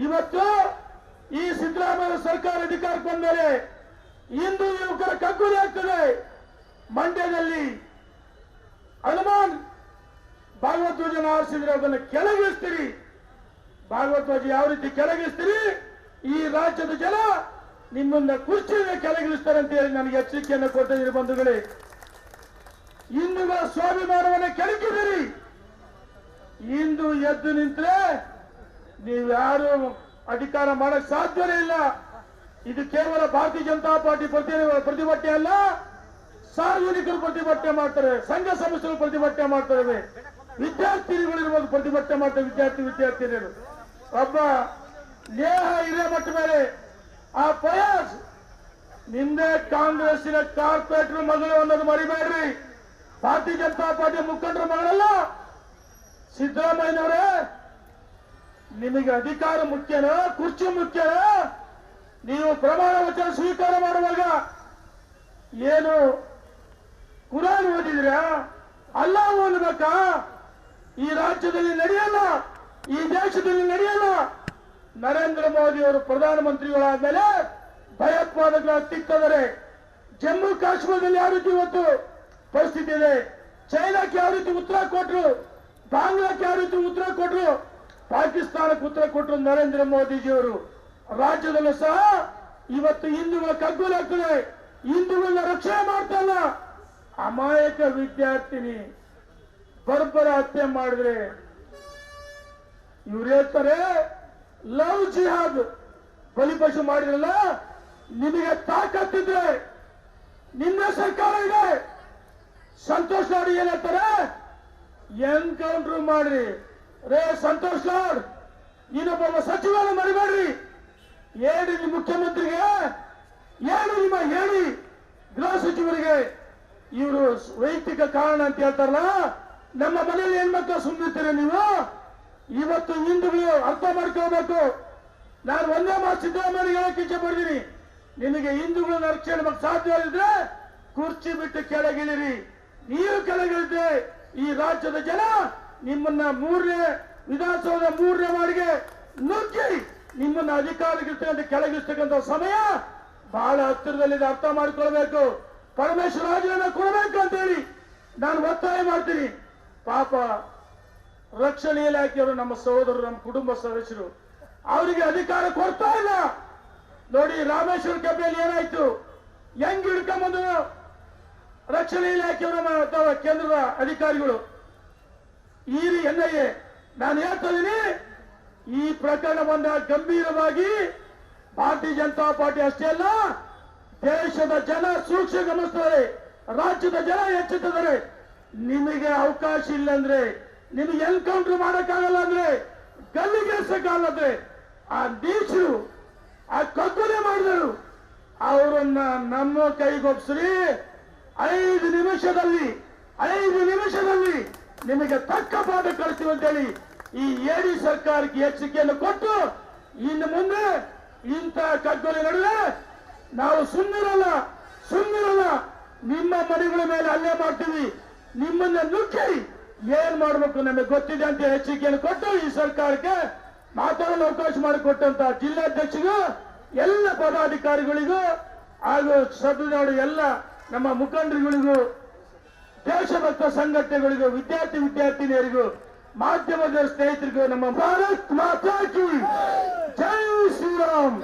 ಇವತ್ತು ಈ ಸಿದ್ದರಾಮಯ್ಯ ಸರ್ಕಾರ ಅಧಿಕಾರಕ್ಕೆ ಬಂದ ಮೇಲೆ ಹಿಂದೂ ಯುವಕರ ಕಗ್ಗೊಲೆ ಆಗ್ತದೆ. ಮಂಡ್ಯದಲ್ಲಿ ಹನುಮಾನ್ ಭಾಗವಧ್ವಜನ ಆರಿಸಿದ್ರೆ ಅದನ್ನು ಕೆಳಗಿಳಿಸ್ತೀರಿ. ಭಾಗವಧ್ವಜ ಯಾವ ರೀತಿ ಕೆಳಗಿಳಿಸ್ತೀರಿ, ಈ ರಾಜ್ಯದ ಜನ ನಿಮ್ಮನ್ನ ಕುರ್ಚಿಯಿಂದ ಕೆಳಗಿಳಿಸ್ತಾರೆ ಅಂತ ಹೇಳಿ ನನಗೆ ಎಚ್ಚರಿಕೆಯನ್ನು ಕೊಟ್ಟಿದ್ದೀರಿ. ಬಂಧುಗಳೇ, ಹಿಂದೂಗಳ ಸ್ವಾಭಿಮಾನವನ್ನು ಕೆಣಕಿದ್ದೀರಿ. ಹಿಂದೂ ಎದ್ದು ನಿಂತರೆ ನೀವ್ಯಾರು ಅಧಿಕಾರ ಮಾಡಕ್ ಸಾಧ್ಯವೇ ಇಲ್ಲ. ಇದು ಕೇವಲ ಭಾರತೀಯ ಜನತಾ ಪಾರ್ಟಿ ಪ್ರತಿಭಟನೆ ಅಲ್ಲ, ಸಾರ್ವಜನಿಕರು ಪ್ರತಿಭಟನೆ ಮಾಡ್ತಾರೆ, ಸಂಘ ಸಂಸ್ಥೆಗಳು ಪ್ರತಿಭಟನೆ ಮಾಡ್ತಾರೆ, ವಿದ್ಯಾರ್ಥಿಗಳಿರ್ಬೋದು ಪ್ರತಿಭಟನೆ ಮಾಡ್ತಾರೆ. ವಿದ್ಯಾರ್ಥಿನಿಯರು ಒಬ್ಬ ನೇಹ ಹಿರೇಮಠ ಮೇಲೆ ಆ ಫಯಾಜ್ ನಿಂದೆ ಕಾಂಗ್ರೆಸ್ಸಿನ ಕಾರ್ಪೊರೇಟರ್ ಮಗಳು ಅನ್ನೋದು ಮರಿಬೇಡ್ರಿ. ಭಾರತೀಯ ಜನತಾ ಪಾರ್ಟಿ ಮುಖಂಡರ ಮಗಳಲ್ಲ. ಸಿದ್ದರಾಮಯ್ಯನವರೇ, ನಿಮಗೆ ಅಧಿಕಾರ ಮುಖ್ಯನೋ ಕುರ್ಚಿ ಮುಖ್ಯನೋ? ನೀವು ಪ್ರಮಾಣ ವಚನ ಸ್ವೀಕಾರ ಮಾಡುವಾಗ ಏನು ಕುರಾನ್ ಓದಿದ್ರಾ? ಅಲ್ಲಾಹ್ ಓದಬೇಕಾ? ಈ ರಾಜ್ಯದಲ್ಲಿ ನಡೆಯಲ್ಲ, ಈ ದೇಶದಲ್ಲಿ ನಡೆಯಲ್ಲ. ನರೇಂದ್ರ ಮೋದಿ ಅವರು ಪ್ರಧಾನಮಂತ್ರಿಗಳಾದ್ಮೇಲೆ ಭಯೋತ್ಪಾದಕರ ತಿಕ್ಕಿದರೆ ಜಮ್ಮು ಕಾಶ್ಮೀರದಲ್ಲಿ ಯಾವ ರೀತಿ ಇವತ್ತು ಪರಿಸ್ಥಿತಿ ಇದೆ, ಚೈನಾಕ್ಕೆ ಯಾವ ರೀತಿ ಉತ್ತರ ಕೊಟ್ರು, ಬಾಂಗ್ಲಾಕ್ಕೆ ಯಾವ ರೀತಿ ಉತ್ತರ ಕೊಟ್ರು, ಪಾಕಿಸ್ತಾನಕ್ಕೆ ಉತ್ತರ ಕೊಟ್ಟರು ನರೇಂದ್ರ ಮೋದಿಜಿಯವರು. ರಾಜ್ಯದಲ್ಲೂ ಸಹ ಇವತ್ತು ಹಿಂದೂಗಳ ಕಗ್ಗೊಲೆ ಆಗ್ತದೆ. ಹಿಂದೂಗಳನ್ನ ರಕ್ಷಣೆ ಮಾಡ್ತಲ್ಲ. ಅಮಾಯಕ ವಿದ್ಯಾರ್ಥಿನಿ ಬರ್ಬರ ಹತ್ಯೆ ಮಾಡಿದ್ರೆ ಇವ್ರು ಹೇಳ್ತಾರೆ ಲವ್ ಜಿಹಾದ್ ಬಲಿಪಶು ಮಾಡಿದ್ರಲ್ಲ. ನಿಮಗೆ ತಾಕತ್ತಿದ್ರೆ ನಿನ್ನ ಸರ್ಕಾರ ಇದೆ. ಸಂತೋಷ್ ಲಾಡ್ ಏನ್ ಹೇಳ್ತಾರೆ, ಎನ್ಕೌಂಟರ್ ಮಾಡ್ರಿ. ರೇ ಸಂತೋಷ್ ಲಾಡ್, ನೀನೊಬ್ಬ ಸಚಿವನ ಮರಿಬೇಡ್ರಿ. ಹೇಳಿ ನಿಮ್ಮ ಮುಖ್ಯಮಂತ್ರಿಗೆ, ಹೇಳಿ ಗೃಹ ಸಚಿವರಿಗೆ. ಇವರು ವೈಯಕ್ತಿಕ ಕಾರಣ ಅಂತ ಹೇಳ್ತಾರಲ್ಲ, ನಮ್ಮ ಮನೆಯಲ್ಲಿ ಹೆಣ್ಮಕ್ಳು ಸುಮ್ಮನಿರ್ತೀರ ನೀವು? ಇವತ್ತು ಹಿಂದೂಗಳು ಅರ್ಥ ಮಾಡ್ಕೋಬೇಕು. ನಾನು ಒಂದೇ ಮಾತು ಸಿದ್ದರಾಮಯ್ಯ ಹೇಳಕ್ಕೆ ಇಚ್ಛೆ ಪಡ್ತೀನಿ, ನಿಮಗೆ ಹಿಂದೂಗಳನ್ನ ರಕ್ಷಣೆ ಮಾಡಕ್ಕೆ ಸಾಧ್ಯವಾಗಿದ್ರೆ ಕುರ್ಚಿ ಬಿಟ್ಟು ಕೆಳಗಿಳಿರಿ. ನೀವು ಕೆಳಗಿಳಿದ್ರೆ ಈ ರಾಜ್ಯದ ಜನ ನಿಮ್ಮನ್ನ ವಿಧಾನಸೌಧ 3ನೇ ವಾರ್ಡ್ಗೆ ನುಗ್ಗಿ ನಿಮ್ಮನ್ನ ಅಧಿಕಾರಕ್ಕೆ ಕೆಳಗಿಳಿಸ್ತಕ್ಕಂಥ ಸಮಯ ಬಹಳ ಹತ್ತಿರದಲ್ಲಿದೆ. ಅರ್ಥ ಮಾಡಿಕೊಳ್ಬೇಕು. ಪರಮೇಶ್ವರ ರಾಜೀನಾಮೆ ಕೊಡಬೇಕು ಅಂತ ಹೇಳಿ ನಾನು ಒತ್ತಾಯ ಮಾಡ್ತೀನಿ. ಪಾಪ ರಕ್ಷಣಾ ಇಲಾಖೆಯವರು ನಮ್ಮ ಸಹೋದರರು, ನಮ್ಮ ಕುಟುಂಬ ಸದಸ್ಯರು, ಅವರಿಗೆ ಅಧಿಕಾರ ಕೊಡ್ತಾ ಇಲ್ಲ. ನೋಡಿ, ರಾಮೇಶ್ವರ ಕೆಬ್ಬೆಯಲ್ಲಿ ಏನಾಯ್ತು, ಹೆಂಗ್ ಹಿಡ್ಕೊಂಬಂದು ರಕ್ಷಣಾ ಇಲಾಖೆಯವರು ಅಥವಾ ಕೇಂದ್ರದ ಅಧಿಕಾರಿಗಳು ಈ NIA. ನಾನು ಹೇಳ್ತಾ ಇದ್ದೀನಿ, ಈ ಪ್ರಕರಣ ಬಂದಾಗ ಗಂಭೀರವಾಗಿ ಭಾರತೀಯ ಜನತಾ ಪಾರ್ಟಿ ಅಷ್ಟೇ ಅಲ್ಲ, ದೇಶದ ಜನ ಸೂಕ್ಷ್ಮ ಗಮನಿಸ್ತಾರೆ, ರಾಜ್ಯದ ಜನ ಎಚ್ಚೆತ್ತಿದ್ದಾರೆ. ನಿಮಗೆ ಅವಕಾಶ ಇಲ್ಲ ಅಂದ್ರೆ, ನಿಮಗೆ ಎನ್ಕೌಂಟರ್ ಮಾಡಕ್ಕಾಗಲ್ಲ ಅಂದ್ರೆ, ಗಲ್ಲಿಗೇರ್ಸಕ್ಕಾಗಲ್ಲ ಅಂದ್ರೆ, ಆ ನೀಚರು ಆ ಕಗ್ಗೊಲೆ ಮಾಡಿದರು ಅವರನ್ನ ನಮ್ಮ ಕೈಗೊಪ್ಸ್ರಿ. 5 ನಿಮಿಷದಲ್ಲಿ ನಿಮಗೆ ತಕ್ಕ ಪಾಠ ಕಳಿಸ್ತೀವಿ ಅಂತೇಳಿ ಈ ಎಡಿ ಸರ್ಕಾರಕ್ಕೆ ಎಚ್ಚರಿಕೆಯನ್ನು ಕೊಟ್ಟು, ಇನ್ನು ಮುಂದೆ ಇಂಥ ಕಗ್ಗೊಲೆ ನಡೆದರೆ ನಾವು ಸುಮ್ಮನಿರಲ್ಲ. ನಿಮ್ಮ ಮನೆಗಳ ಮೇಲೆ ಹಲ್ಲೆ ಮಾಡ್ತೀವಿ, ನಿಮ್ಮನ್ನ ನುಗ್ಗಿ ಏನ್ ಮಾಡ್ಬೇಕು ನಮಗೆ ಗೊತ್ತಿದೆ ಅಂತ ಎಚ್ಚರಿಕೆಯನ್ನು ಕೊಟ್ಟು ಈ ಸರ್ಕಾರಕ್ಕೆ ಮಾತಾಡಲು ಅವಕಾಶ ಮಾಡಿಕೊಟ್ಟಂತ ಜಿಲ್ಲಾಧ್ಯಕ್ಷರಿಗೂ, ಎಲ್ಲ ಪದಾಧಿಕಾರಿಗಳಿಗೂ ಹಾಗೂ ಸಭೆನಾಡು ಎಲ್ಲ ನಮ್ಮ ಮುಖಂಡರುಗಳಿಗೂ, ದೇಶಭಕ್ತ ಸಂಘಟನೆಗಳಿಗೂ, ವಿದ್ಯಾರ್ಥಿನಿಯರಿಗೂ, ಮಾಧ್ಯಮದ ಸ್ನೇಹಿತರಿಗೂ ನಮ್ಮ ಭಾರತ್ ಮಾತಾ ಕಿ ಜೈ ಶ್ರೀರಾಮ್.